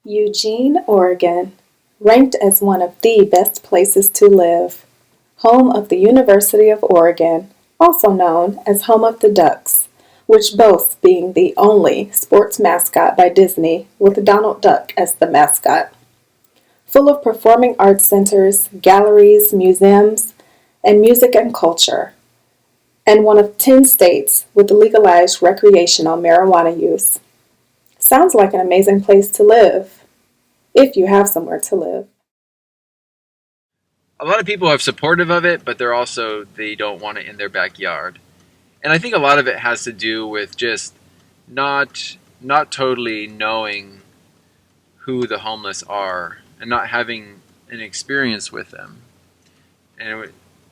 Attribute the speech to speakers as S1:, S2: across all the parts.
S1: Eugene, Oregon, ranked as one of the best places to live. Home of the University of Oregon, also known as home of the Ducks, which boasts being the only sports mascot by Disney with Donald Duck as the mascot. Full of performing arts centers, galleries, museums, and music and culture, and one of 10 states with legalized recreational marijuana use. Sounds like an amazing place to live, if you have somewhere to live.
S2: A lot of people are supportive of it, but they don't want it in their backyard. And I think a lot of it has to do with just not totally knowing who the homeless are and not having an experience with them. And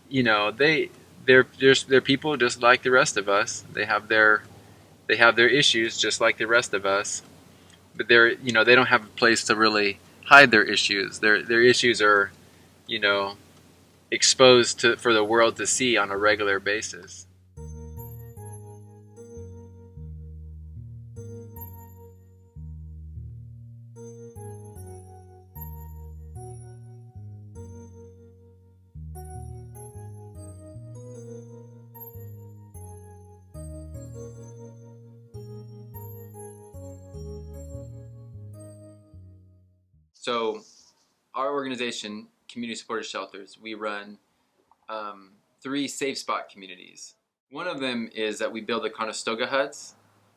S2: you know, they're people just like the rest of us. They have their issues just like the rest of us. But they don't have a place to really hide their issues. Their issues are, you know, exposed to for the world to see on a regular basis. So, our organization, Community Supported Shelters, we run three safe spot communities. One of them is that we build the Conestoga huts,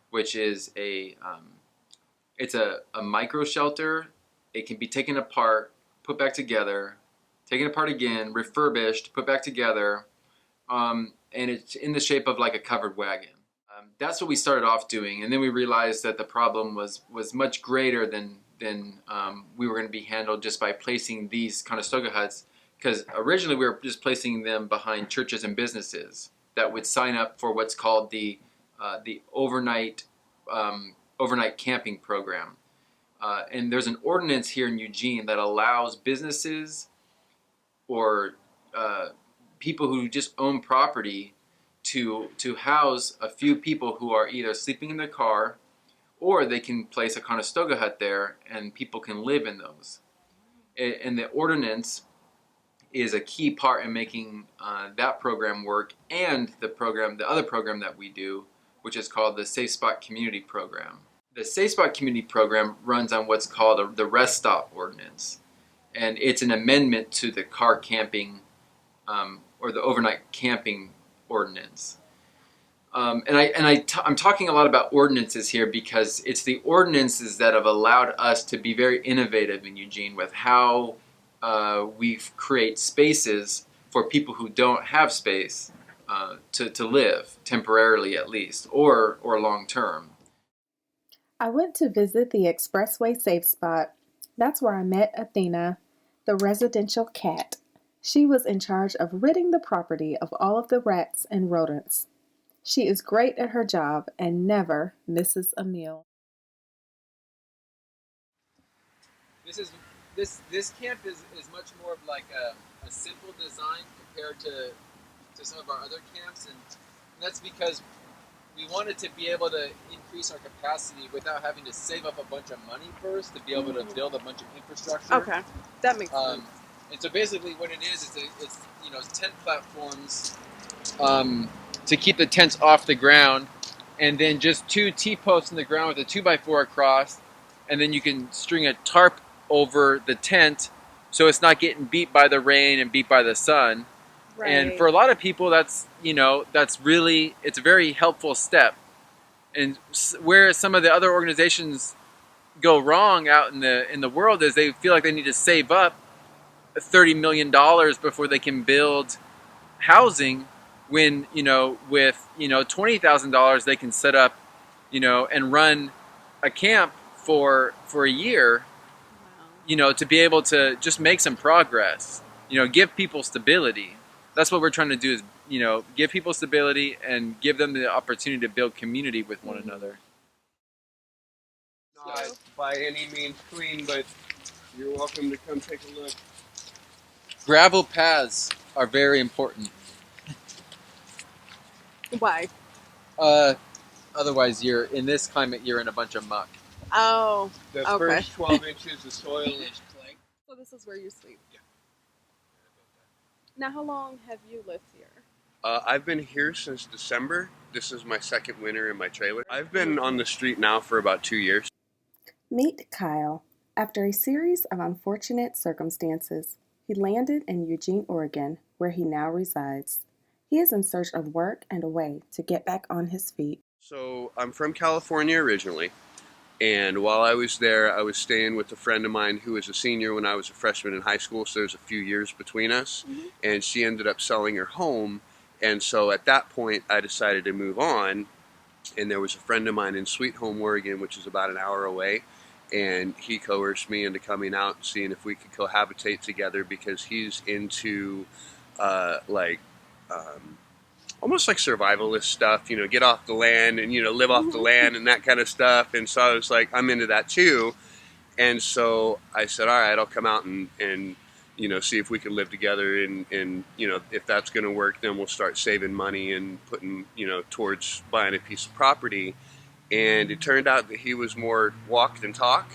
S2: which is a micro shelter. It can be taken apart, put back together, taken apart again, refurbished, put back together, and it's in the shape of like a covered wagon. That's what we started off doing, and then we realized that the problem was much greater than we were going to be handled just by placing these Conestoga huts. Because originally we were just placing them behind churches and businesses that would sign up for what's called the overnight overnight camping program. And there's an ordinance here in Eugene that allows businesses or people who just own property to house a few people who are either sleeping in their car, or they can place a Conestoga hut there and people can live in those. And the ordinance is a key part in making that program work, and the other program that we do, which is called the Safe Spot Community Program. The Safe Spot Community Program runs on what's called the Rest Stop Ordinance, and it's an amendment to the car camping or the overnight camping ordinance. I'm talking a lot about ordinances here because it's the ordinances that have allowed us to be very innovative in Eugene with how we create spaces for people who don't have space to live temporarily, at least, or long term.
S1: I went to visit the Expressway Safe Spot. That's where I met Athena, the residential cat. She was in charge of ridding the property of all of the rats and rodents. She is great at her job and never misses a meal.
S2: This is this camp is much more of like a simple design compared to some of our other camps, and that's because we wanted to be able to increase our capacity without having to save up a bunch of money first to be able to build a bunch of infrastructure.
S3: Okay, that makes sense.
S2: And so basically, what it is it's tent platforms to keep the tents off the ground, and then just two T-posts in the ground with a 2x4 across, and then you can string a tarp over the tent so it's not getting beat by the rain and beat by the sun.
S3: Right.
S2: And for a lot of people, that's really, it's a very helpful step. And where some of the other organizations go wrong out in the world is they feel like they need to save up $30 million before they can build housing, when with $20,000 they can set up and run a camp for a year, to be able to just make some progress, give people stability. That's what we're trying to do, is give people stability and give them the opportunity to build community with one another.
S4: Not by any means clean, but you're welcome to come take a look.
S2: Gravel paths are very important.
S3: Why?
S2: Otherwise, you're in this climate, you're in a bunch of muck.
S3: Oh,
S4: The
S3: okay.
S4: first 12 inches of soil is clay.
S3: So this is where you sleep. Yeah. Now, how long have you lived here?
S4: I've been here since December. This is my second winter in my trailer. I've been on the street now for about 2 years.
S1: Meet Kyle. After a series of unfortunate circumstances, he landed in Eugene, Oregon, where he now resides. He is in search of work and a way to get back on his feet.
S4: So I'm from California originally. And while I was there, I was staying with a friend of mine who was a senior when I was a freshman in high school, so there's a few years between us.
S3: Mm-hmm.
S4: And she ended up selling her home. And so at that point, I decided to move on. And there was a friend of mine in Sweet Home, Oregon, which is about an hour away. And he coerced me into coming out and seeing if we could cohabitate together because he's into almost like survivalist stuff, you know, get off the land and, you know, live off the land and that kind of stuff. And so I was like, I'm into that too. And so I said, all right, I'll come out and you know, see if we can live together. And you know, if that's going to work, then we'll start saving money and putting, you know, towards buying a piece of property. And it turned out that he was more walk than talk.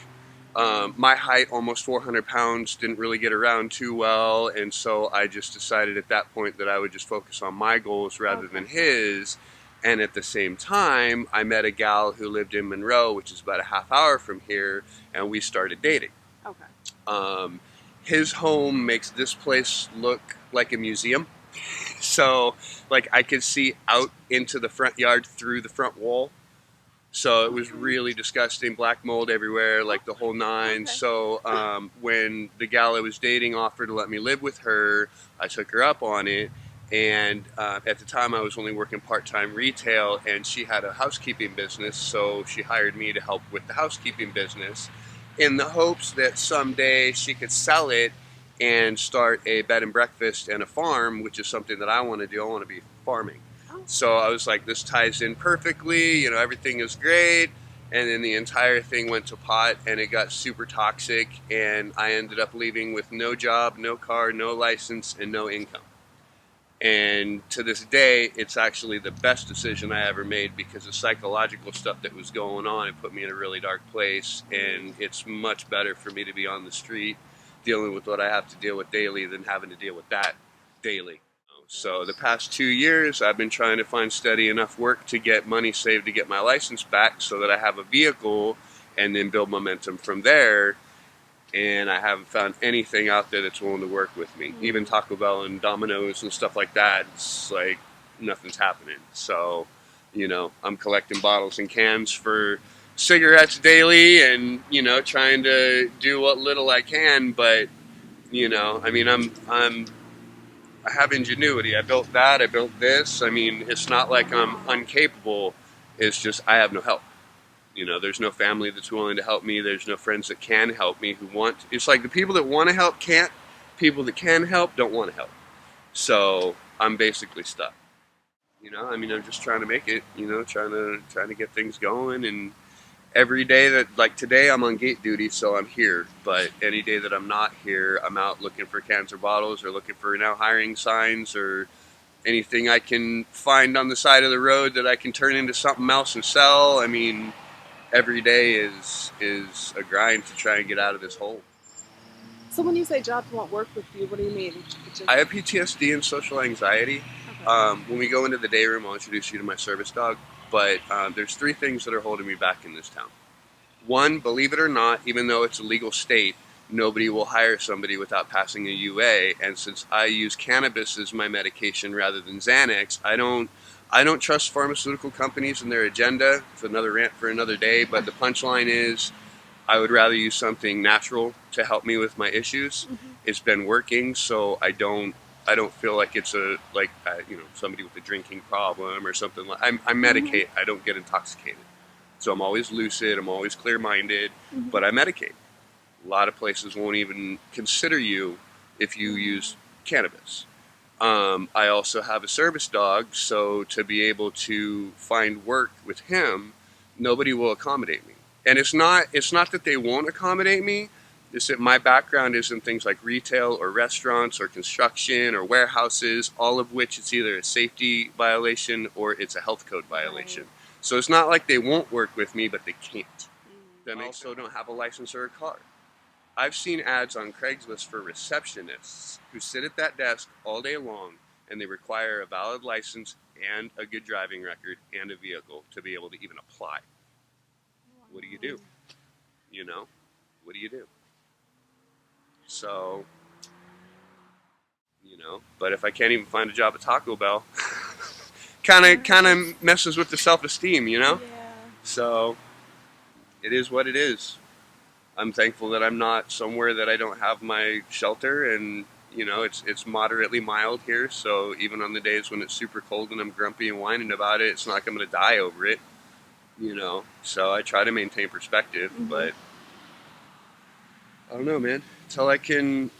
S4: My height, almost 400 pounds, didn't really get around too well, and so I just decided at that point that I would just focus on my goals rather than his. And at the same time, I met a gal who lived in Monroe, which is about a half hour from here, and we started dating.
S3: Okay.
S4: His home makes this place look like a museum. So, like, I could see out into the front yard through the front wall. So it was really disgusting, black mold everywhere, like the whole nine.
S3: Okay.
S4: So when the gal I was dating offered to let me live with her, I took her up on it. And at the time I was only working part-time retail, and she had a housekeeping business, so she hired me to help with the housekeeping business in the hopes that someday she could sell it and start a bed and breakfast and a farm, which is something that I want to do. I want to be farming. So I was like, this ties in perfectly, you know, everything is great. And then the entire thing went to pot and it got super toxic. And I ended up leaving with no job, no car, no license, and no income. And to this day, it's actually the best decision I ever made because the psychological stuff that was going on, it put me in a really dark place. And it's much better for me to be on the street dealing with what I have to deal with daily than having to deal with that daily. So the past 2 years, I've been trying to find steady enough work to get money saved to get my license back so that I have a vehicle and then build momentum from there. And I haven't found anything out there that's willing to work with me. Even Taco Bell and Domino's and stuff like that, it's like nothing's happening. So, you know, I'm collecting bottles and cans for cigarettes daily and, you know, trying to do what little I can. But, you know, I mean, I have ingenuity. I built that. I built this. I mean, it's not like I'm incapable. It's just I have no help. You know, there's no family that's willing to help me. There's no friends that can help me who want. It's like the people that want to help can't. People that can help don't want to help. So I'm basically stuck. You know, I mean, I'm just trying to make it. You know, trying to get things going. And every day that, like today, I'm on gate duty, so I'm here. But any day that I'm not here, I'm out looking for cans or bottles, or looking for now hiring signs, or anything I can find on the side of the road that I can turn into something else and sell. I mean, every day is a grind to try and get out of this hole.
S3: So when you say jobs won't work with you, what do you mean?
S4: I have PTSD and social anxiety.
S3: Okay.
S4: When we go into the day room, I'll introduce you to my service dog. But there's 3 things that are holding me back in this town. One, believe it or not, even though it's a legal state, nobody will hire somebody without passing a UA. And since I use cannabis as my medication rather than Xanax, I don't trust pharmaceutical companies and their agenda. It's another rant for another day. But the punchline is, I would rather use something natural to help me with my issues. It's been working, so I don't feel like it's somebody with a drinking problem or something. Like I medicate. I don't get intoxicated, so I'm always lucid. I'm always clear-minded, but I medicate. A lot of places won't even consider you if you use cannabis. I also have a service dog, so to be able to find work with him, nobody will accommodate me. And it's not that they won't accommodate me. It's that my background is in things like retail or restaurants or construction or warehouses, all of which it's either a safety violation or it's a health code violation. So it's not like they won't work with me, but they can't. that also don't have a license or a car. I've seen ads on Craigslist for receptionists who sit at that desk all day long, and they require a valid license and a good driving record and a vehicle to be able to even apply. What do you do? You know, what do you do? So, you know, but if I can't even find a job at Taco Bell, kind of messes with the self-esteem, you know?
S3: Yeah.
S4: So, it is what it is. I'm thankful that I'm not somewhere that I don't have my shelter, and you know, it's moderately mild here, so even on the days when it's super cold and I'm grumpy and whining about it, it's not like I'm going to die over it, you know. So I try to maintain perspective, but I don't know, man. Till I can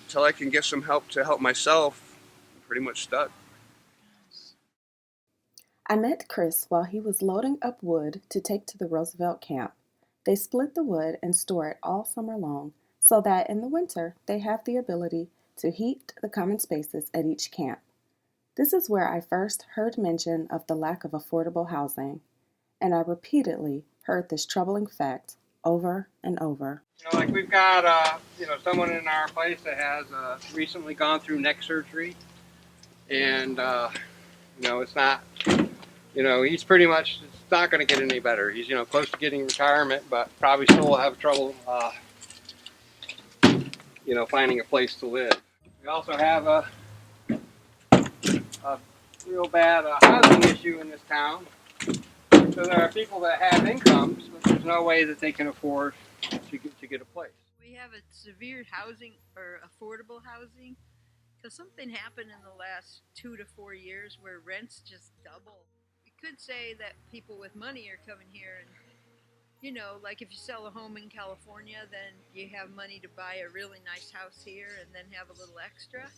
S4: get some help to help myself, I'm pretty much stuck.
S1: I met Chris while he was loading up wood to take to the Roosevelt camp. They split the wood and store it all summer long so that in the winter they have the ability to heat the common spaces at each camp. This is where I first heard mention of the lack of affordable housing, and I repeatedly heard this troubling fact over and over.
S5: You know, like we've got, someone in our place that has recently gone through neck surgery, and it's not, he's pretty much, it's not going to get any better. He's, close to getting retirement, but probably still will have trouble, finding a place to live. We also have a real bad housing issue in this town. So there are people that have incomes, but there's no way that they can afford to get a place.
S6: We have a severe housing or affordable housing because something happened in the last 2 to 4 years where rents just double. We could say that people with money are coming here and, like if you sell a home in California, then you have money to buy a really nice house here and then have a little extra.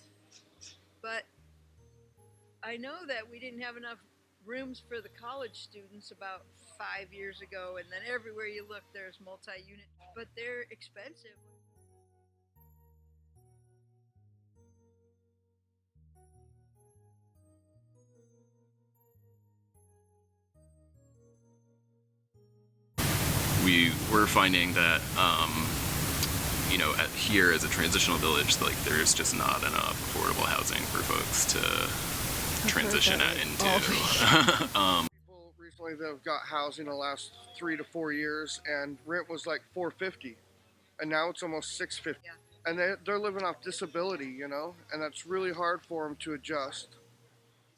S6: But I know that we didn't have enough rooms for the college students about 5 years ago, and then everywhere you look there's multi-unit, but they're expensive.
S7: We're finding that here as a transitional village, like there's just not enough affordable housing for folks to transition into.
S8: People recently that have got housing the last 3 to 4 years, and rent was like $450, and now it's almost $650.
S6: Yeah.
S8: And they're living off disability, and that's really hard for them to adjust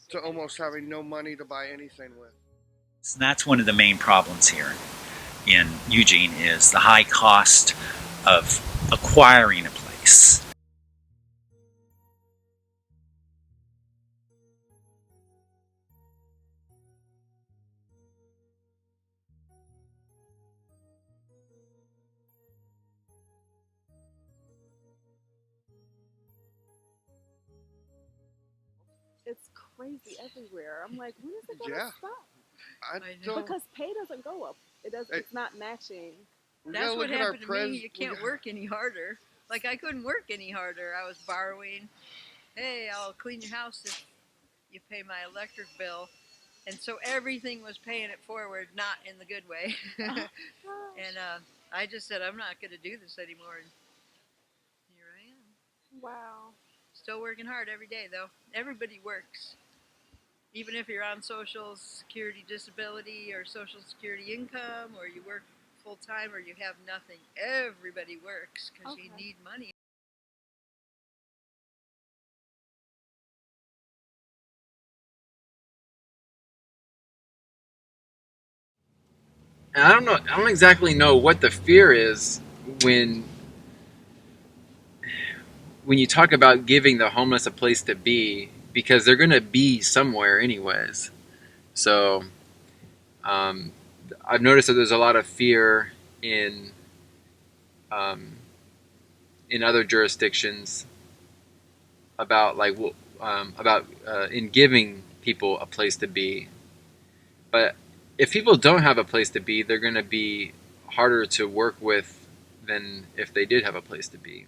S8: to almost having no money to buy anything with.
S9: So that's one of the main problems here in Eugene is the high cost of acquiring a place.
S3: It's crazy everywhere. I'm like, when is it gonna
S8: Yeah.
S3: stop?
S8: I
S6: know.
S8: don't.
S3: Because pay doesn't go up. It does. It's not matching.
S8: We
S6: That's
S8: gotta
S6: what
S8: look at our
S6: happened to me. You can't work any harder. Like I couldn't work any harder. I was borrowing. Hey, I'll clean your house if you pay my electric bill. And so everything was paying it forward, not in the good way. And I just said, I'm not going to do this anymore. And here I am.
S3: Wow.
S6: Still working hard every day, though. Everybody works. Even if you're on Social Security disability or Social Security income, or you work full-time or you have nothing, everybody works because you need money.
S2: And I don't exactly know what the fear is when you talk about giving the homeless a place to be, because they're going to be somewhere anyways. So I've noticed that there's a lot of fear in other jurisdictions about in giving people a place to be. But if people don't have a place to be, they're going to be harder to work with than if they did have a place to be.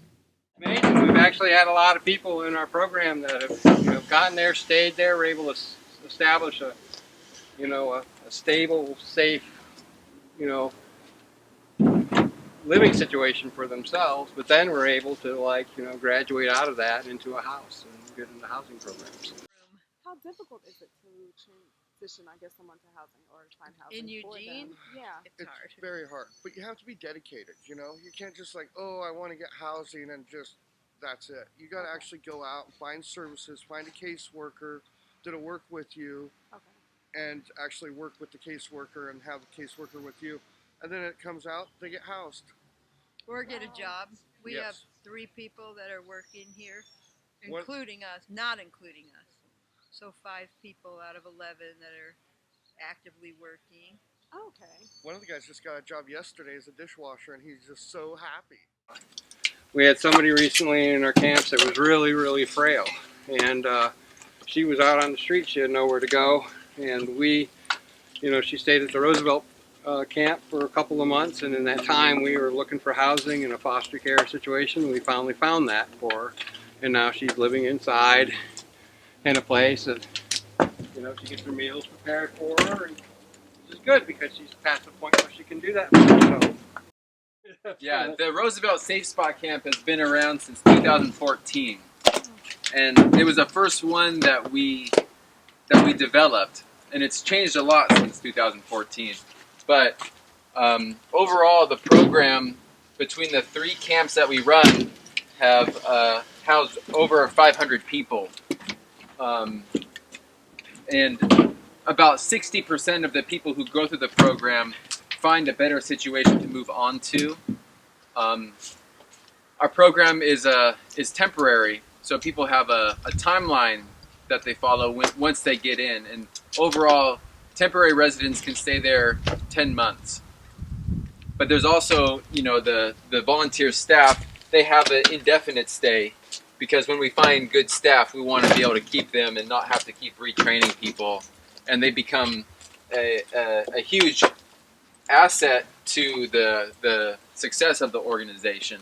S5: Amazing. We've actually had a lot of people in our program that have gotten there, stayed there, were able to establish a stable, safe, living situation for themselves, but then we're able to, like, you know, graduate out of that into a house and get into housing programs.
S3: How difficult is it to transition, I guess, someone to housing or find housing
S6: In
S3: for
S6: Eugene,
S3: them? Yeah.
S6: it's hard.
S8: Very hard, but you have to be dedicated. You know, you can't just like, oh, I want to get housing and just that's it. You got to actually go out and find services, find a caseworker that'll work with you, and actually work with the caseworker and have the caseworker with you, and then it comes out they get housed.
S6: Or get a job. We
S8: Yes.
S6: have 3 people that are working here,
S8: What-
S6: including us, not including us. So 5 people out of 11 that are actively working.
S3: Okay.
S8: One of the guys just got a job yesterday as a dishwasher, and he's just so happy.
S5: We had somebody recently in our camps that was really, really frail, and she was out on the street. She had nowhere to go, and we, you know, she stayed at the Roosevelt camp for a couple of months, and in that time we were looking for housing in a foster care situation. We finally found that for her, and now she's living inside in a place that, you know, she gets her meals prepared for her, and which is good because she's past the point where she can do that. So.
S2: Yeah, the Roosevelt Safe Spot Camp has been around since 2014, and it was the first one that we developed, and it's changed a lot since 2014. But overall, the program between the 3 camps that we run have housed over 500 people, and about 60% of the people who go through the program find a better situation to move on to. Our program is temporary, so people have a timeline that they follow once they get in, and overall, temporary residents can stay there 10 months. But there's also, you know, the volunteer staff, they have an indefinite stay, because when we find good staff, we want to be able to keep them and not have to keep retraining people, and they become a huge asset to the success of the organization,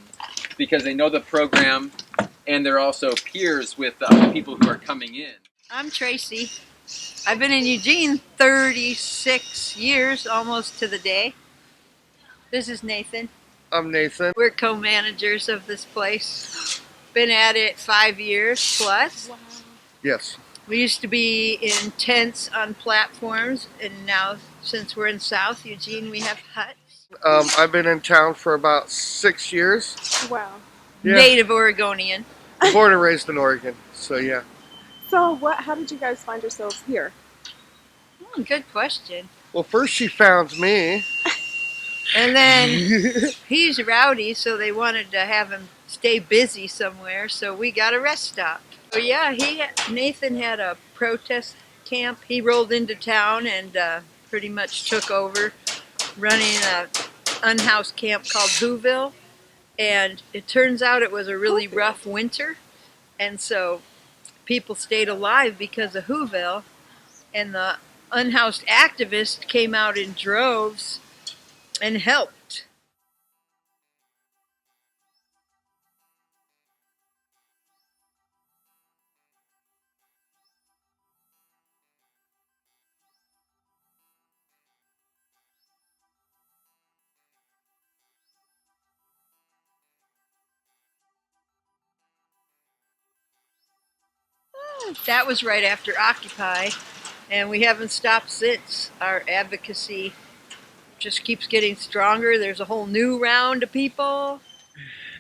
S2: because they know the program and they're also peers with the other people who are coming in.
S6: I'm Tracy. I've been in Eugene 36 years, almost to the day. This is Nathan.
S8: I'm Nathan.
S6: We're co-managers of this place. Been at it 5 years plus.
S3: Wow.
S8: Yes.
S6: We used to be in tents on platforms, and now, since we're in South Eugene, we have huts.
S8: I've been in town for about 6 years.
S3: Wow.
S8: Yeah.
S6: Native Oregonian.
S8: Born and raised in Oregon, so yeah.
S3: So how did you guys find yourselves here?
S6: Good question.
S8: Well, first she found me.
S6: And then he's rowdy, so they wanted to have him stay busy somewhere, so we got a rest stop. So yeah, Nathan had a protest camp. He rolled into town and pretty much took over running an unhoused camp called Boven. And it turns out it was a really rough winter, and so people stayed alive because of Boven, and the unhoused activists came out in droves and helped. That was right after Occupy, and we haven't stopped since. Our advocacy just keeps getting stronger. There's a whole new round of people.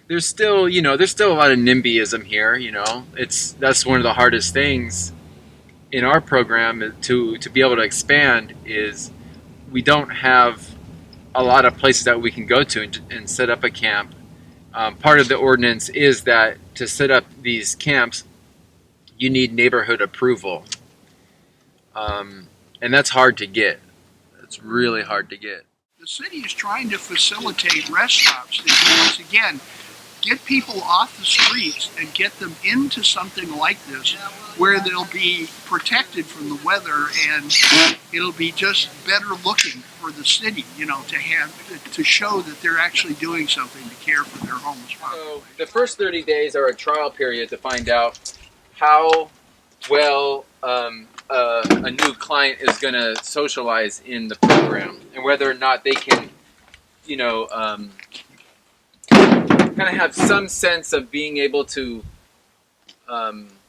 S2: There's still, you know, there's still a lot of NIMBYism here. You know, that's one of the hardest things in our program to be able to expand is we don't have a lot of places that we can go to and set up a camp. Part of the ordinance is that to set up these camps, you need neighborhood approval, and that's hard to get. It's really hard to get.
S10: The city is trying to facilitate rest stops that, once again, get people off the streets and get them into something like this where they'll be protected from the weather, and it'll be just better looking for the city, you know, to show that they're actually doing something to care for their homeless population.
S2: So the first 30 days are a trial period to find out how well a new client is going to socialize in the program, and whether or not they can, you know, kind of have some sense of being able to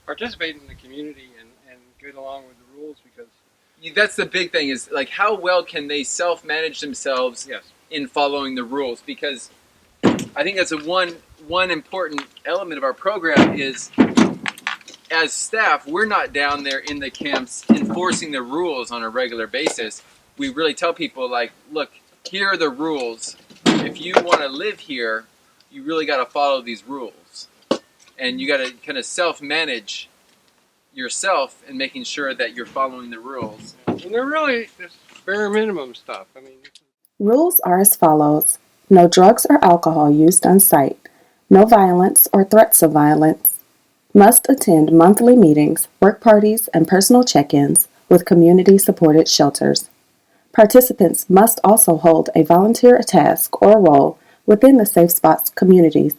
S5: participate in the community and get along with the rules, because
S2: that's the big thing, is like how well can they self-manage themselves
S5: yes,
S2: in following the rules, because I think that's one important element of our program is, as staff, we're not down there in the camps enforcing the rules on a regular basis. We really tell people, like, look, here are the rules. If you want to live here, you really got to follow these rules. And you got to kind of self-manage yourself in making sure that you're following the rules.
S5: and they're really just bare minimum stuff. I mean,
S1: Rules are as follows. No drugs or alcohol used on site. No violence or threats of violence. Must attend monthly meetings, work parties, and personal check-ins with community-supported shelters. Participants must also hold a volunteer task or role within the Safe Spots communities.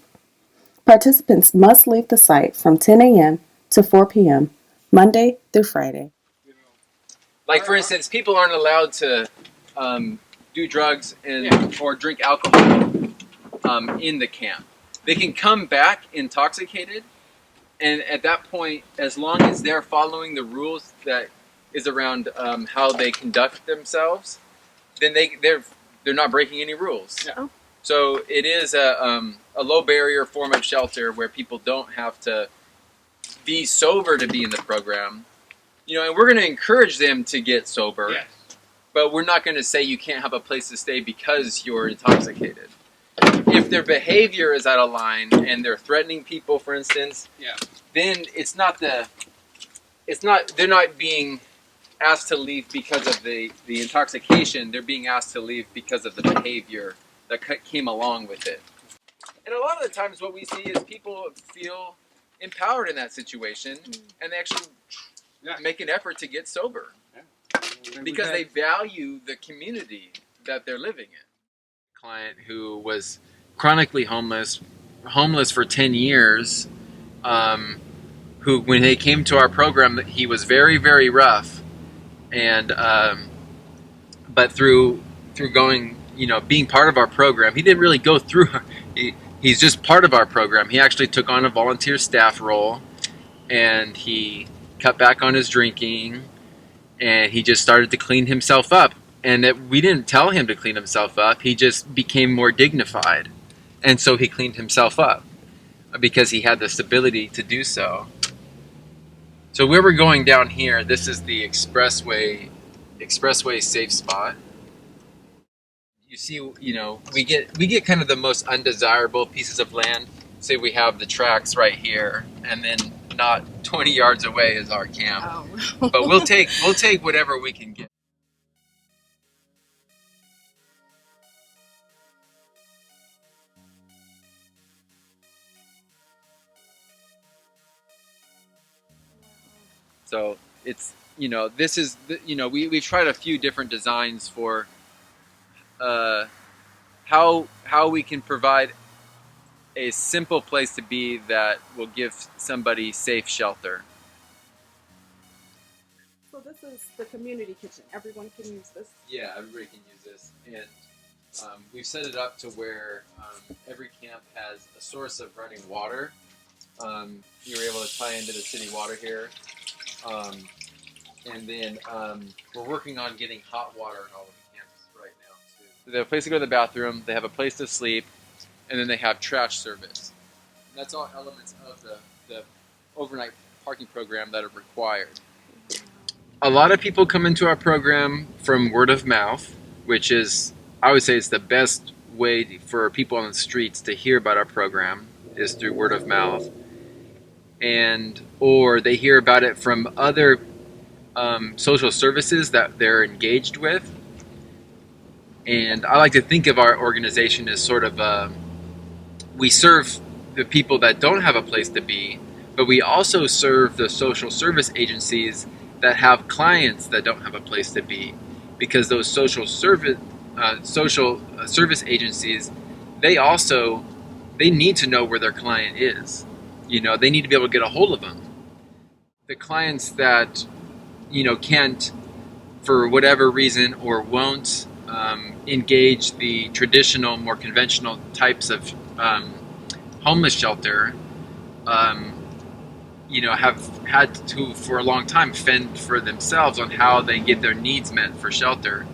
S1: Participants must leave the site from 10 a.m. to 4 p.m., Monday through Friday.
S2: Like, for instance, people aren't allowed to do drugs or drink alcohol in the camp. They can come back intoxicated, and at that point, as long as they're following the rules that is around how they conduct themselves, then they're not breaking any rules.
S3: Yeah.
S2: So it is a low barrier form of shelter where people don't have to be sober to be in the program. You know, and we're going to encourage them to get sober,
S5: yes.
S2: but we're not going to say you can't have a place to stay because you're intoxicated. If their behavior is out of line and they're threatening people, for instance,
S5: Yeah.
S2: then they're not being asked to leave because of the intoxication. They're being asked to leave because of the behavior that came along with it. And a lot of the times what we see is people feel empowered in that situation, and they actually make an effort to get sober because they value the community that they're living in. Client who was chronically homeless for 10 years, who, when they came to our program, he was very, very rough, and but through going, being part of our program, he didn't really go through. He's just part of our program. He actually took on a volunteer staff role, and he cut back on his drinking, and he just started to clean himself up. And we didn't tell him to clean himself up. He just became more dignified. And so he cleaned himself up because he had the stability to do so. So where we're going down here, this is the expressway safe spot. You see, we get kind of the most undesirable pieces of land. Say we have the tracks right here, and then not 20 yards away is our camp.
S3: Oh.
S2: But we'll take whatever we can get. So it's, this is, we've tried a few different designs for how we can provide a simple place to be that will give somebody safe shelter.
S3: So this is the community kitchen. Everyone can use this.
S2: Yeah, everybody can use this, and we've set it up to where every camp has a source of running water. You were able to tie into the city water here. And then we're working on getting hot water in all of the camps right now too. So they have a place to go to the bathroom, they have a place to sleep, and then they have trash service. And that's all elements of the overnight parking program that are required. A lot of people come into our program from word of mouth, which is, I would say, it's the best way for people on the streets to hear about our program is through word of mouth. Or they hear about it from other social services that they're engaged with. And I like to think of our organization as sort of we serve the people that don't have a place to be, but we also serve the social service agencies that have clients that don't have a place to be, because those social service agencies, they need to know where their client is. They need to be able to get a hold of them. The clients that, can't, for whatever reason, or won't engage the traditional, more conventional types of homeless shelter, have had to, for a long time, fend for themselves on how they get their needs met for shelter.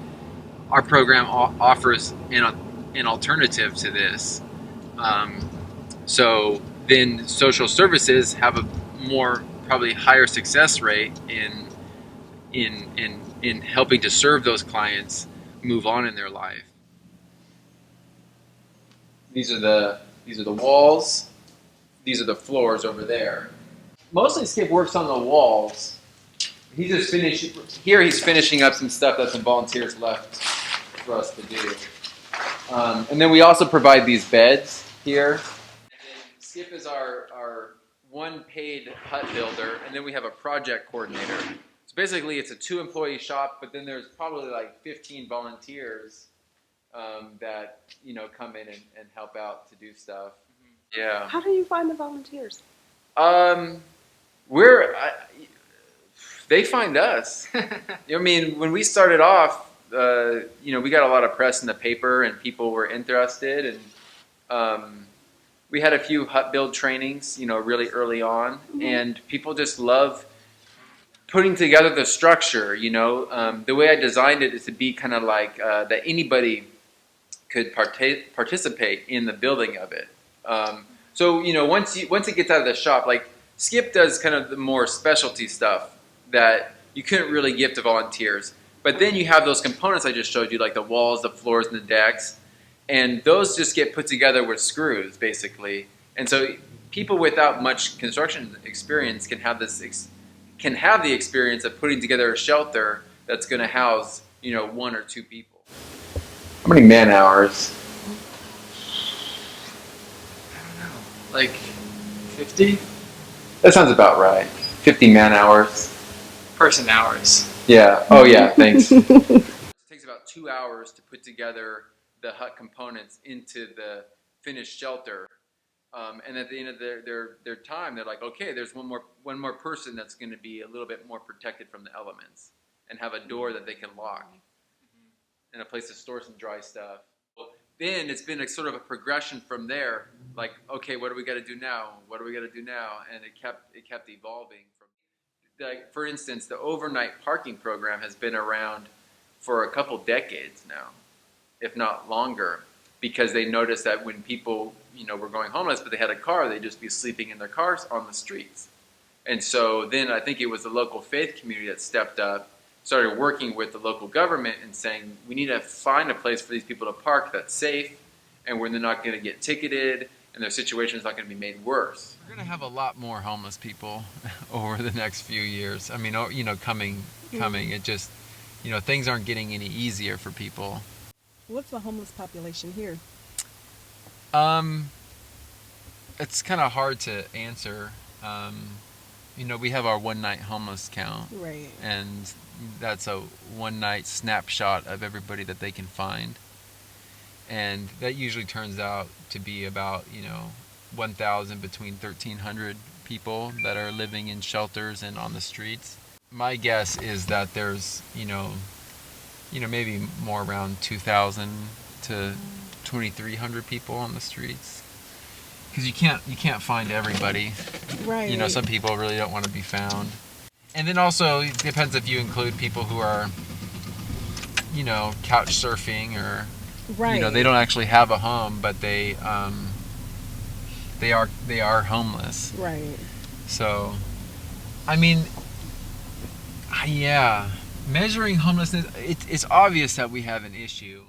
S2: Our program offers an alternative to this. So then social services have a more, probably higher success rate in helping to serve those clients move on in their life. These are the walls. These are the floors over there. Mostly Skip works on the walls. He's just he's finishing up some stuff that some volunteers left for us to do. And then we also provide these beds here. And then Skip is our one paid hut builder, and then we have a project coordinator. So basically it's a 2-employee shop, but then there's probably like 15 volunteers that come in and help out to do stuff. Yeah.
S3: How do you find the volunteers?
S2: They find us. I mean, when we started off, we got a lot of press in the paper, and people were interested, and we had a few hut build trainings, really early on, and people just love putting together the structure. The way I designed it is to be kind of like that anybody could participate in the building of it. So once it gets out of the shop, like Skip does kind of the more specialty stuff that you couldn't really give to volunteers. But then you have those components I just showed you, like the walls, the floors, and the decks, and those just get put together with screws, basically. And so people without much construction experience can have the experience of putting together a shelter that's going to house 1 or 2 people. How many man hours? Like 50? That sounds about right. 50 man hours.
S11: Person hours.
S2: Yeah. Oh, yeah. Thanks. It takes about 2 hours to put together the hut components into the finished shelter. And at the end of their time, they're like, okay, there's one more person that's going to be a little bit more protected from the elements and have a door that they can lock and a place to store some dry stuff. Then it's been sort of a progression from there. Like, okay, what do we got to do now? What do we got to do now? And it kept evolving. Like, for instance, the overnight parking program has been around for a couple decades now, if not longer, because they noticed that when people, were going homeless, but they had a car, they'd just be sleeping in their cars on the streets. And so then I think it was the local faith community that stepped up, started working with the local government and saying, we need to find a place for these people to park that's safe and where they're not going to get ticketed and their situation is not going to be made worse. We're going to have a lot more homeless people over the next few years. I mean, coming. It just, things aren't getting any easier for people.
S3: What's the homeless population here?
S2: It's kind of hard to answer. We have our one-night homeless count. Right. And that's a one-night snapshot of everybody that they can find. And that usually turns out to be about, 1,000 between 1,300 people that are living in shelters and on the streets. My guess is that there's, maybe more around 2,000 to 2,300 people on the streets. Because you can't find everybody. Right. Some people really don't want to be found. And then also, it depends if you include people who are, couch surfing or, they don't actually have a home, but they are homeless. Right. So, I mean, yeah, measuring homelessness, it's obvious that we have an issue.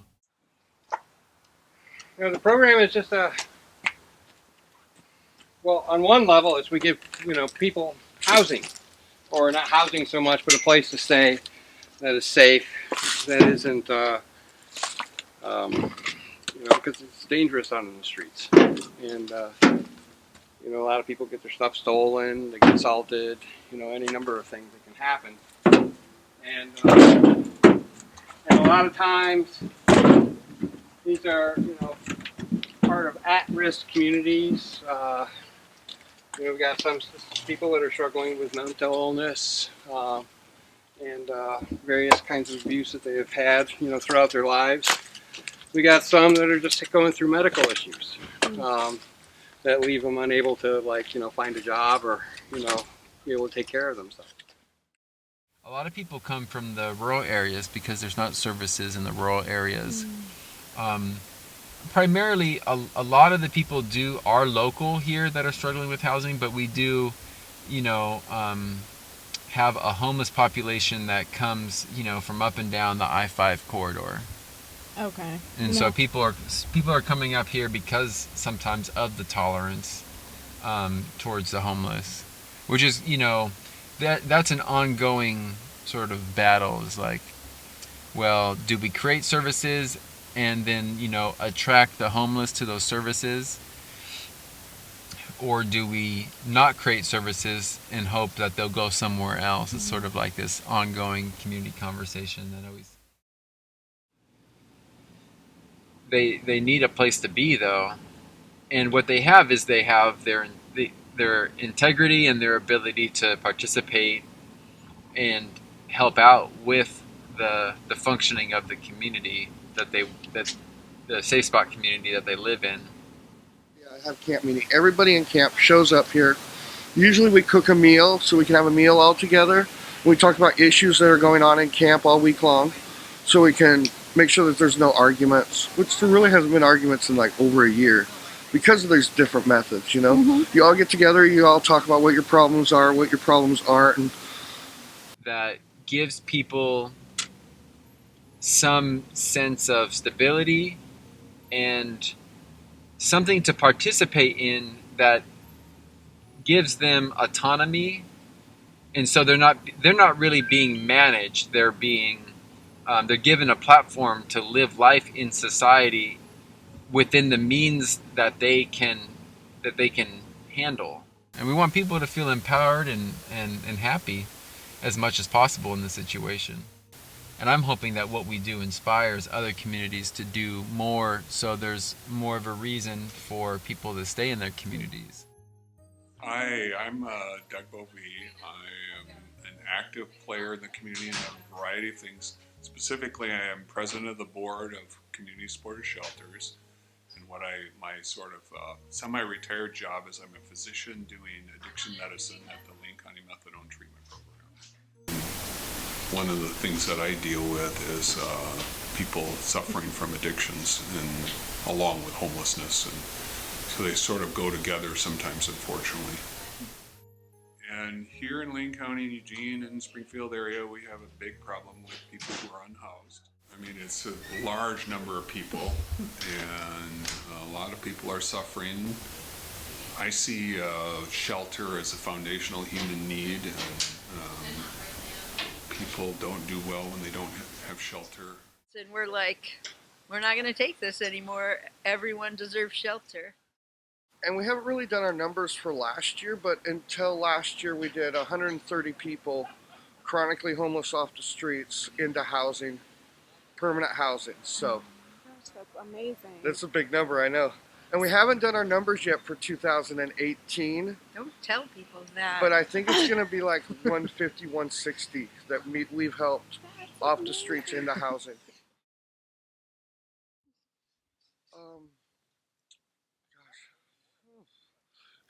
S5: The program is just on one level, is we give, people housing, or not housing so much, but a place to stay that is safe, that isn't, because it's dangerous out in the streets. And, a lot of people get their stuff stolen, they get assaulted, any number of things that can happen. And a lot of times, these are, part of at-risk communities. We've got some people that are struggling with mental illness and various kinds of abuse that they have had, throughout their lives. We got some that are just going through medical issues. that leave them unable to, like, find a job or, be able to take care of themselves.
S2: A lot of people come from the rural areas because there's not services in the rural areas. Primarily, a lot of the people are local here that are struggling with housing, but we do, have a homeless population that comes, from up and down the I-5 corridor.
S12: Okay.
S2: And so people are coming up here because sometimes of the tolerance towards the homeless, which is, that's an ongoing sort of battle. Is like, well, do we create services and then, attract the homeless to those services? Or do we not create services and hope that they'll go somewhere else? It's sort of like this ongoing community conversation that always... They need a place to be, though. And what they have is they have their integrity and their ability to participate and help out with the functioning of the community that the safe spot community that they live in.
S8: Yeah, I have camp meeting. Everybody in camp shows up here. Usually we cook a meal so we can have a meal all together. We talk about issues that are going on in camp all week long so we can make sure that there's no arguments, which there really hasn't been arguments in like over a year because of these different methods, You all get together, you all talk about what your problems are, what your problems aren't. And
S2: that gives people some sense of stability and something to participate in that gives them autonomy, and so they're not really being managed. They're given a platform to live life in society within the means that they can handle. And we want people to feel empowered and happy as much as possible in this situation. And I'm hoping that what we do inspires other communities to do more, so there's more of a reason for people to stay in their communities.
S13: Hi, I'm Doug Boven. I am an active player in the community in a variety of things. Specifically, I am president of the board of community supported shelters. And my sort of semi-retired job is I'm a physician doing addiction medicine at the Lane County Methadone Treatment Program. One of the things that I deal with is people suffering from addictions and along with homelessness, and so they sort of go together sometimes, unfortunately. And here in Lane County, Eugene, and Springfield area, we have a big problem with people who are unhoused. I mean, it's a large number of people, and a lot of people are suffering. I see shelter as a foundational human need, and people don't do well when they don't have shelter.
S6: And we're like, we're not going to take this anymore. Everyone deserves shelter.
S8: And we haven't really done our numbers for last year, but until last year we did 130 people chronically homeless off the streets into housing, permanent housing. So
S3: Gosh, that's amazing.
S8: That's a big number, I know. And we haven't done our numbers yet for 2018.
S6: Don't tell people that.
S8: But I think it's going to be like 150, 160 that we've helped off the streets into housing.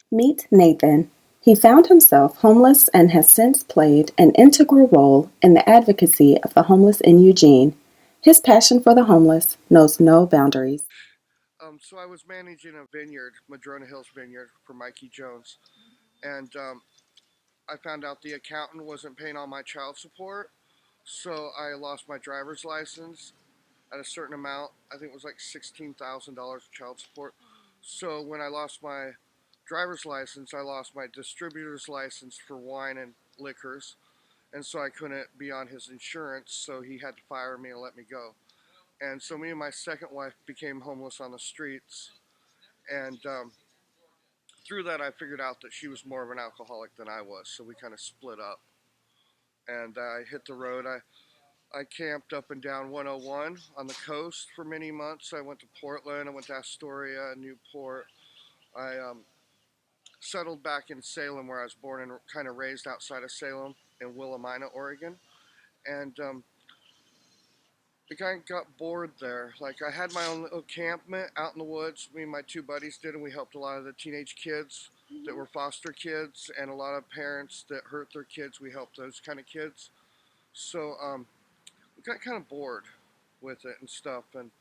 S1: Meet Nathan. He found himself homeless and has since played an integral role in the advocacy of the homeless in Eugene. His passion for the homeless knows no boundaries.
S8: So I was managing a vineyard, Madrona Hills Vineyard, for Mikey Jones. And I found out the accountant wasn't paying all my child support. So I lost my driver's license at a certain amount. I think it was like $16,000 of child support. So when I lost my driver's license, I lost my distributor's license for wine and liquors. And so I couldn't be on his insurance, so he had to fire me and let me go. And so me and my second wife became homeless on the streets. And through that, I figured out that she was more of an alcoholic than I was. So we kind of split up. And I hit the road. I camped up and down 101 on the coast for many months. I went to Portland. I went to Astoria, Newport. I settled back in Salem, where I was born and kind of raised outside of Salem in Willamina, Oregon. And I kind of got bored there. Like, I had my own little encampment out in the woods. Me and my two buddies did, and we helped a lot of the teenage kids that were foster kids, and a lot of parents that hurt their kids. We helped those kind of kids. So we got kind of bored with it and stuff, and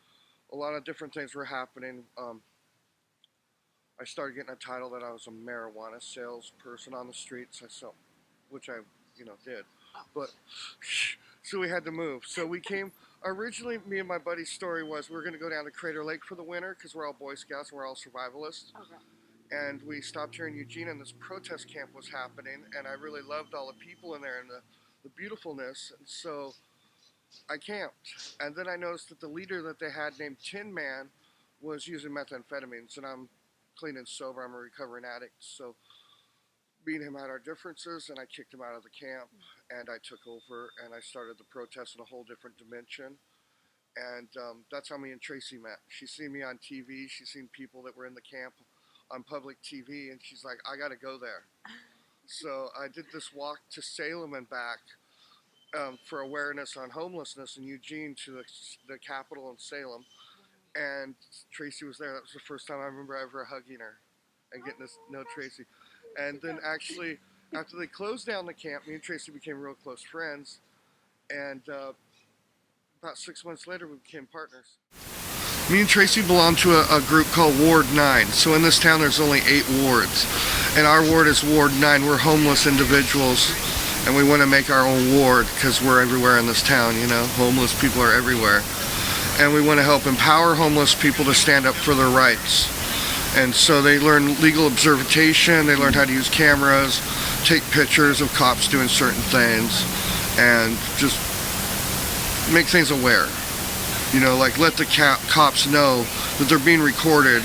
S8: a lot of different things were happening. I started getting a title that I was a marijuana salesperson on the streets, which I, did. But so we had to move. So we came. Originally, me and my buddy's story was we were going to go down to Crater Lake for the winter because we're all Boy Scouts and we're all survivalists.
S3: Okay.
S8: And we stopped here in Eugene, and this protest camp was happening, and I really loved all the people in there and the beautifulness. And so I camped, and then I noticed that the leader that they had named Tin Man was using methamphetamines, and I'm clean and sober. I'm a recovering addict, so me and him had our differences, and I kicked him out of the camp, and I took over, and I started the protest in a whole different dimension, and that's how me and Tracy met. She's seen me on TV. She's seen people that were in the camp on public TV, and she's like, I gotta go there. So I did this walk to Salem and back for awareness on homelessness in Eugene to the capital in Salem, and Tracy was there. That was the first time I remember ever hugging her and getting to know Tracy. And then actually, after they closed down the camp, me and Tracy became real close friends, and about 6 months later we became partners. Me and Tracy belong to a group called Ward 9. So in this town there's only 8 wards, and our ward is Ward 9. We're homeless individuals, and we want to make our own ward because we're everywhere in this town, homeless people are everywhere. And we want to help empower homeless people to stand up for their rights. And so they learn legal observation, they learn how to use cameras, take pictures of cops doing certain things, and just make things aware. Like let the cops know that they're being recorded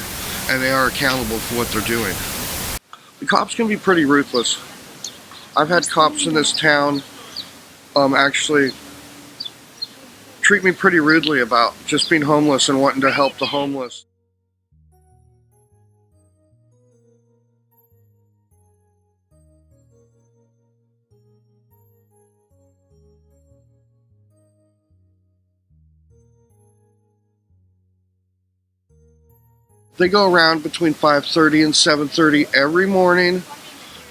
S8: and they are accountable for what they're doing. The cops can be pretty ruthless. I've had cops in this town actually treat me pretty rudely about just being homeless and wanting to help the homeless. They go around between 5:30 and 7:30 every morning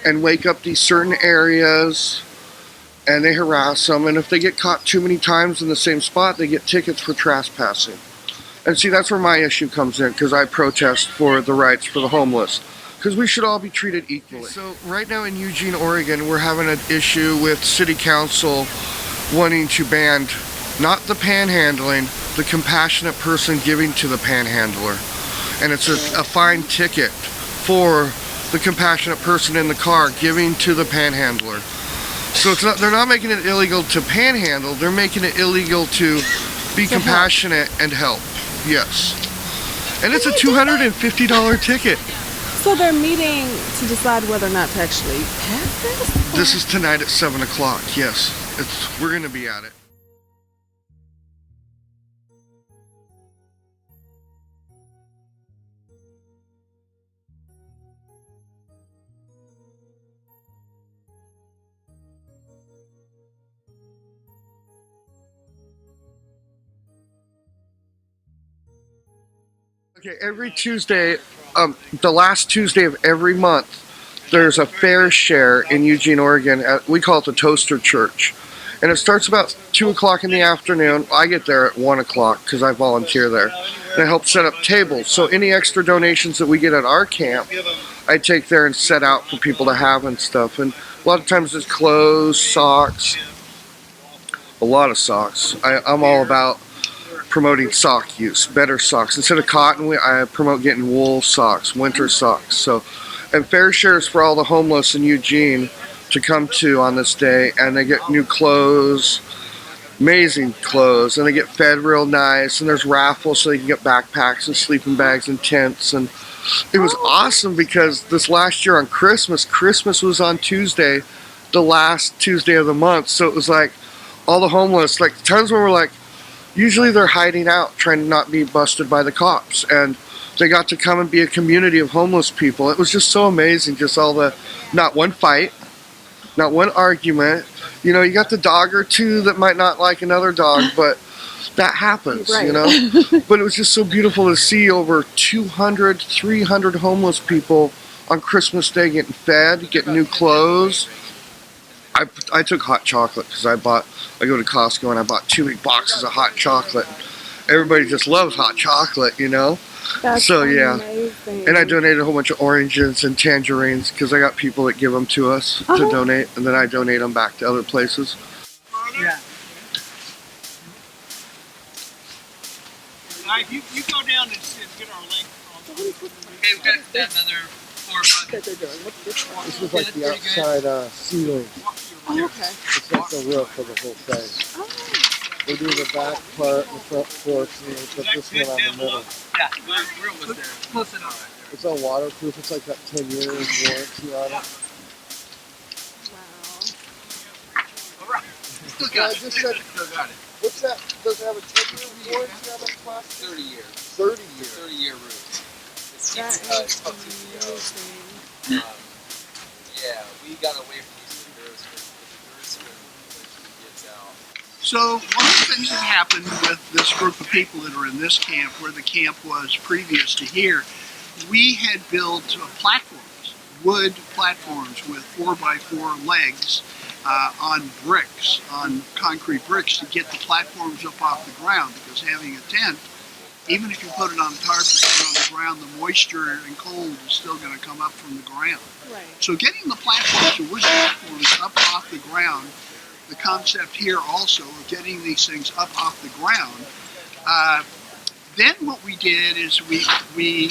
S8: and wake up these certain areas, and they harass them, and if they get caught too many times in the same spot, they get tickets for trespassing. And see, that's where my issue comes in, because I protest for the rights for the homeless, because we should all be treated equally. So right now in Eugene, Oregon, we're having an issue with city council wanting to ban not the panhandling, the compassionate person giving to the panhandler. And it's a fine ticket for the compassionate person in the car giving to the panhandler. So they're not making it illegal to panhandle, they're making it illegal to be compassionate and help. Yes. And it's a $250 ticket.
S3: So they're meeting to decide whether or not to actually pass this?
S8: This is tonight at 7 o'clock, yes. We're going to be at it. Okay, every Tuesday, the last Tuesday of every month, there's a fair share in Eugene, Oregon. We call it the Toaster Church. And it starts about 2 o'clock in the afternoon. I get there at 1 o'clock because I volunteer there. And I help set up tables. So any extra donations that we get at our camp, I take there and set out for people to have and stuff. And a lot of times it's clothes, socks, a lot of socks. I'm all about promoting sock use, better socks. Instead of cotton, I promote getting wool socks, winter socks. So, and fair shares for all the homeless in Eugene to come to on this day, and they get new clothes, amazing clothes, and they get fed real nice, and there's raffles so they can get backpacks and sleeping bags and tents. And it was awesome because this last year on Christmas was on Tuesday, the last Tuesday of the month. So it was like all the homeless, like times when we're like, usually they're hiding out, trying to not be busted by the cops, and they got to come and be a community of homeless people. It was just so amazing, just all the, not one fight, not one argument. You got the dog or two that might not like another dog, but that happens,
S3: Right.
S8: you know. But it was just so beautiful to see over 200, 300 homeless people on Christmas Day getting fed, getting new clothes. I took hot chocolate because I go to Costco and I bought 2 big boxes of hot chocolate. Everybody just loves hot chocolate, you know.
S3: That's
S8: So yeah,
S3: amazing.
S8: and I donated a whole bunch of oranges and tangerines because I got people that give them to us to donate, and then I donate them back to other places.
S10: Yeah. You go down and get our link. Okay, we've got another 4 or 5.
S8: This is like the outside ceiling.
S3: Oh, okay.
S8: It's like the roof of the whole thing.
S3: Oh.
S8: They do the back part and the front porch, and they put this one on the middle.
S10: Yeah, we're almost there. Close enough.
S8: It's all waterproof. It's like that 10 years warranty on it.
S10: All right. Still got it. Still got it.
S8: What's that? Does it have a 10-year warranty on that plastic?
S12: 30 years.
S8: 30 years.
S12: 30-year roof.
S3: That is amazing.
S12: Yeah, we got away from these windows because the dirt screen gets out.
S10: So one of the things that happened with this group of people that are in this camp, where the camp was previous to here, we had built platforms, wood platforms with 4x4 legs on bricks, on concrete bricks, to get the platforms up off the ground, because having a tent, even if you put it on tarp and put it on the ground, the moisture and cold is still going to come up from the ground.
S3: Right.
S10: So getting the platforms, the wood platforms, up off the ground, the concept here also of getting these things up off the ground. Then what we did is we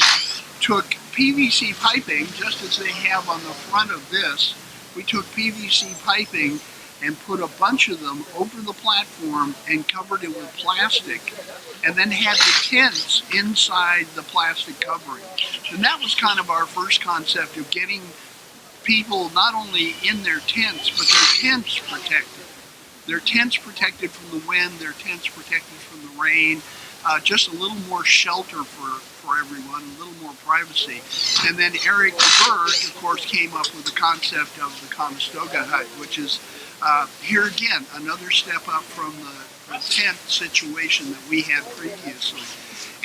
S10: took PVC piping, just as they have on the front of this. We took PVC piping and put a bunch of them over the platform and covered it with plastic, and then had the tents inside the plastic covering. And that was kind of our first concept of getting people not only in their tents, but their tents protected. Their tents protected from the wind, their tents protected from the rain, just a little more shelter for everyone, a little more privacy. And then Erik Buhr, of course, came up with the concept of the Conestoga hut, which is, here again, another step up from the tent situation that we had previously.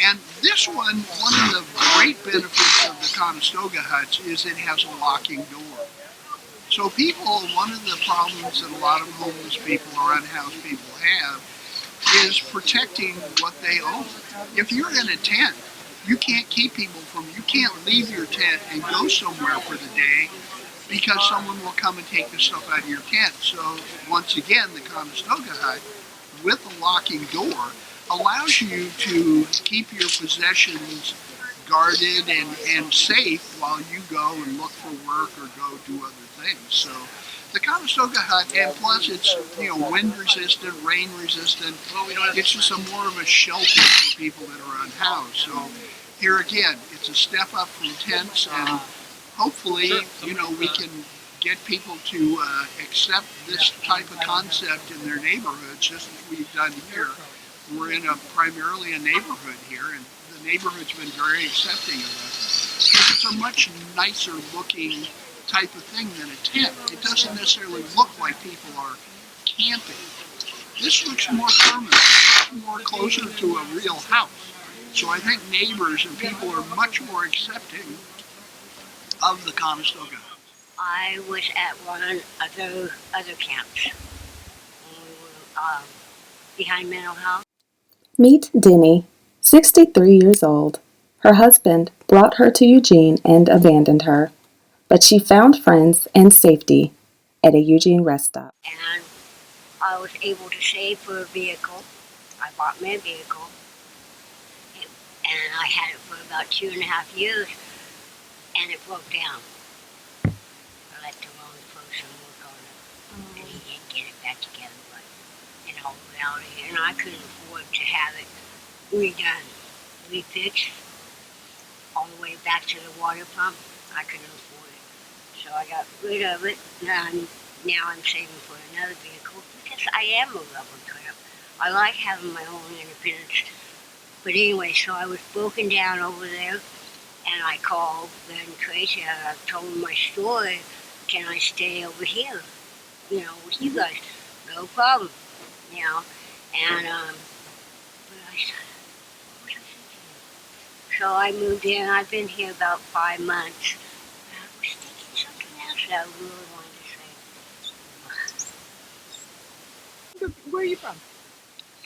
S10: And this one of the great benefits of the Conestoga huts is it has a locking door. So one of the problems that a lot of homeless people or unhoused people have is protecting what they own. If you're in a tent, you can't leave your tent and go somewhere for the day, because someone will come and take the stuff out of your tent. So once again, the Conestoga hut with a locking door allows you to keep your possessions guarded and safe while you go and look for work or go do other things. So the Conestoga hut, and plus it's wind resistant, rain resistant. It's just more of a shelter for people that are unhoused. So here again, it's a step up from tents, and hopefully we can get people to accept this type of concept in their neighborhoods, just as we've done here. We're in primarily a neighborhood here, and the neighborhood's been very accepting of us, because it's a much nicer looking type of thing than a tent. It doesn't necessarily look like people are camping. This looks more permanent, it looks more closer to a real house. So I think neighbors and people are much more accepting of the Conestoga.
S14: I was at one of those other camps when we were behind mental health.
S1: Meet Denny, 63 years old. Her husband brought her to Eugene and abandoned her, but she found friends and safety at a Eugene rest stop.
S14: And I was able to save for a vehicle. I bought me a vehicle, and I had it for about 2.5 years, and it broke down. I let the wrong person work on it, and he didn't get it back together, but in all reality, and I couldn't afford to have it redone, refixed, all the way back to the water pump. I couldn't afford it, so I got rid of it. Now I'm saving for another vehicle, because I am a rubber tramp. I like having my own independence. But anyway, so I was broken down over there, and I called then Tracy, and I told him my story. Can I stay over here, with you guys? No problem, And I said, what was I thinking? So I moved in. I've been here about 5 months. I was thinking something else that I really wanted to say.
S3: Where are you from?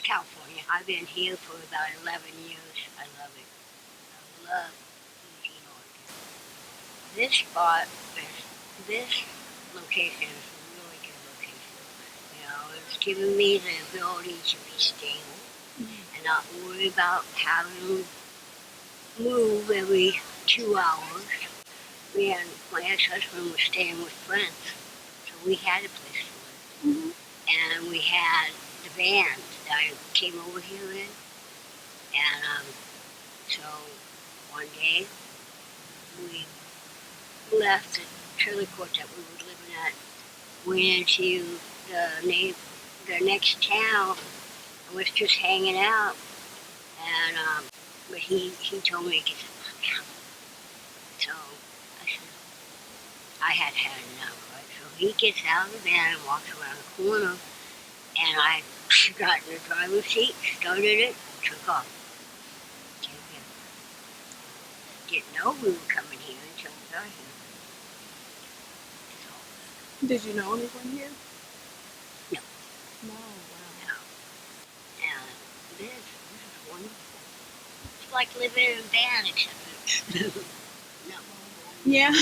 S14: California. I've been here for about 11 years. I love it. I love Eugene, Oregon. This spot, this location is a really good location. You know, it's giving me the ability to be stable and not worry about having to move every 2 hours. And my ex-husband was staying with friends, so we had a place to live. And we had the van that I came over here in. And so one day we left the trailer court that we were living at, went into the next town, and was just hanging out. And but he told me to get the fuck out. So I said I had enough, right? So he gets out of the van and walks around the corner, and I got in the driver's seat, started it, and took off. Didn't know we were coming here until we got here.
S3: Did you know anyone here?
S14: No.
S3: No, wow.
S14: No. And this is wonderful. It's like living in a van, except it's not mobile.
S3: Yeah.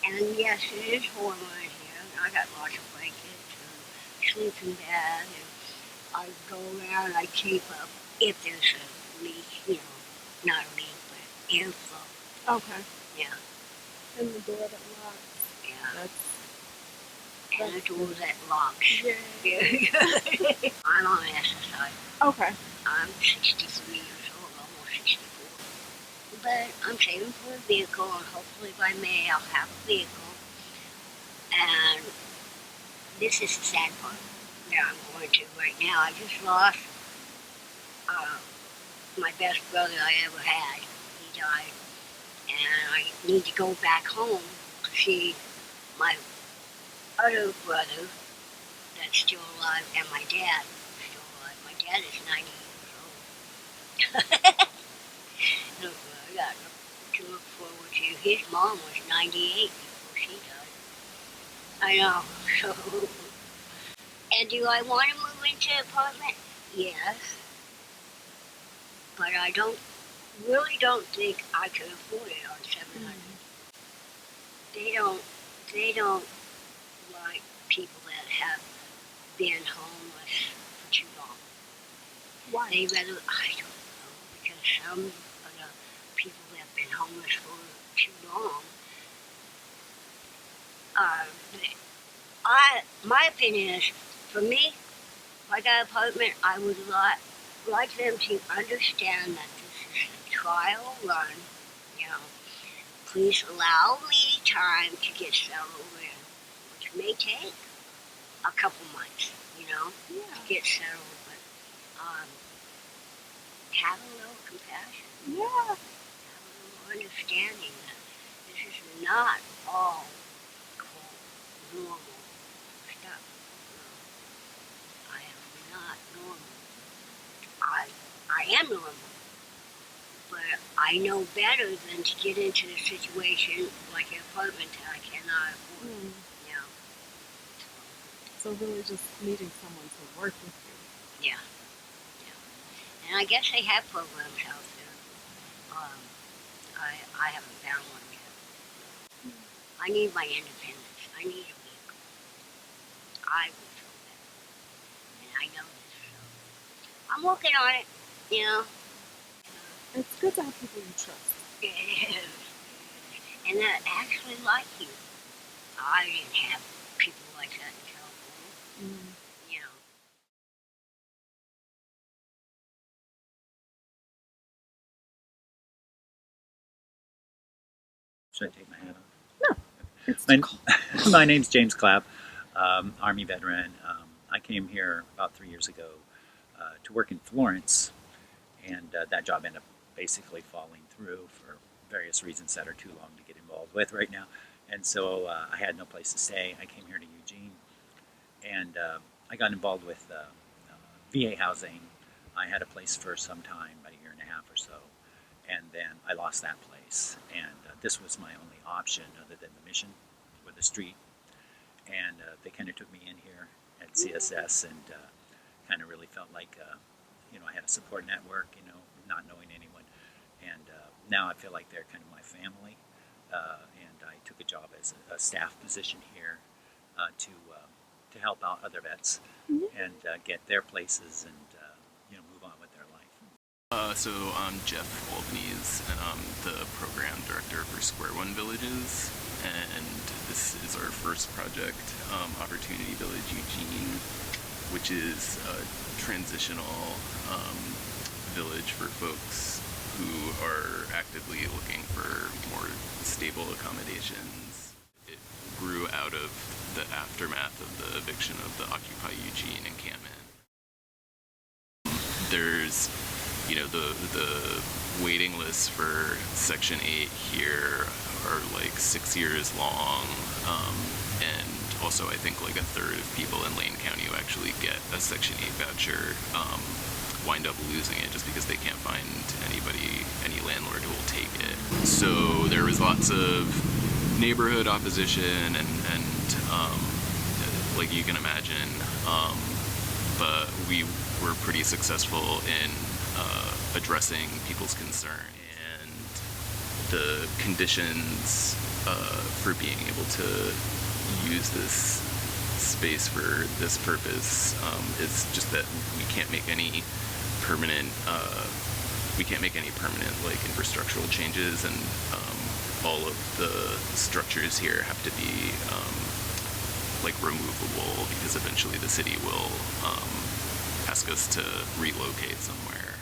S14: And yes, it is warm right here. I got lots of blankets and sleeping bag, and I go around and I keep up if there's a leak, you know, not a leak, but airflow.
S3: Okay.
S14: Yeah.
S3: And the door that locks.
S14: Yeah. And the door that locks.
S3: Yeah.
S14: Very good. I'm on SSI.
S3: Okay.
S14: I'm 63 years old, almost 64. But I'm saving for a vehicle, and hopefully by May I'll have a vehicle. And this is the sad part that I'm going to right now. I just lost my best brother I ever had. He died. And I need to go back home to see my other brother that's still alive, and my dad is still alive. My dad is 90 years old. Look, I got to look forward to. His mom was 98 before she died. I know. So, and do I want to move into an apartment? Yes. But I really don't think I can afford it on 700. They don't like people that have been homeless for too long.
S3: Why?
S14: They rather, I don't know, because some of the people that have been homeless for too long, my opinion is, for me, if I got an apartment, I would like them to understand that this is a trial run, you know. Please allow me time to get settled in, which may take a couple months, you know, to get settled, but have a little compassion.
S3: Yeah.
S14: Have a little understanding that this is not all, quote, normal stuff. No. I am not normal. I am normal. But I know better than to get into a situation like an apartment that I cannot afford. You know.
S3: So really just needing someone to work with you.
S14: Yeah. And I guess they have programs out there. I haven't found one yet. I need my independence. I need a vehicle. I will feel that. And I know this. So I'm working on it, you know.
S3: It's good to have people you trust.
S14: It is. And that actually like you. I didn't have people like that in California. You know.
S9: Should I take my hat off? No. My name's James Clapp, Army veteran. I came here about 3 years ago to work in Florence, and that job ended up basically falling through for various reasons that are too long to get involved with right now. And so I had no place to stay. I came here to Eugene, and I got involved with VA housing I had a place for some time, about a year and a half or so, and then I lost that place. And this was my only option other than the mission or the street. And they kind of took me in here at CSS and kind of really felt like, I had a support network, not knowing anyone. And now I feel like they're kind of my family. And I took a job as a staff position here to help out other vets and get their places and move on with their life.
S7: So I'm Jeff Albanese, and I'm the program director for SquareOne Villages, and this is our first project, Opportunity Village Eugene, which is a transitional village for folks who are actively looking for more stable accommodations. It grew out of the aftermath of the eviction of the Occupy Eugene encampment. There's, the waiting lists for Section 8 here are like 6 years long, and also I think like a third of people in Lane County who actually get a Section 8 voucher wind up losing it just because they can't find any landlord who will take it. So there was lots of neighborhood opposition and like you can imagine, but we were pretty successful in addressing people's concern, and the conditions for being able to use this space for this purpose is just that we can't make any permanent like infrastructural changes, and all of the structures here have to be like removable, because eventually the city will ask us to relocate somewhere.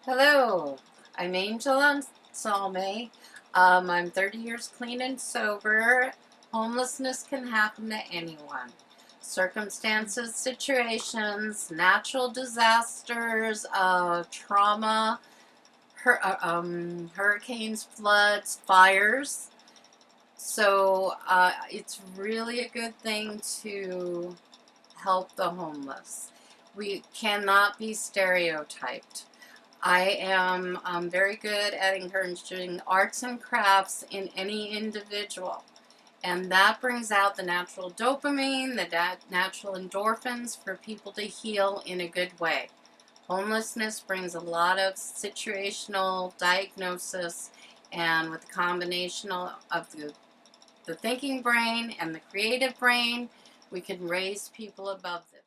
S15: Hello, I'm Angel Anselme. I'm 30 years clean and sober. Homelessness can happen to anyone. Circumstances, situations, natural disasters, trauma, hurricanes, floods, fires. So it's really a good thing to help the homeless. We cannot be stereotyped. I am very good at encouraging arts and crafts in any individual. And that brings out the natural dopamine, the natural endorphins for people to heal in a good way. Homelessness brings a lot of situational diagnosis, and with the combination of the thinking brain and the creative brain, we can raise people above this.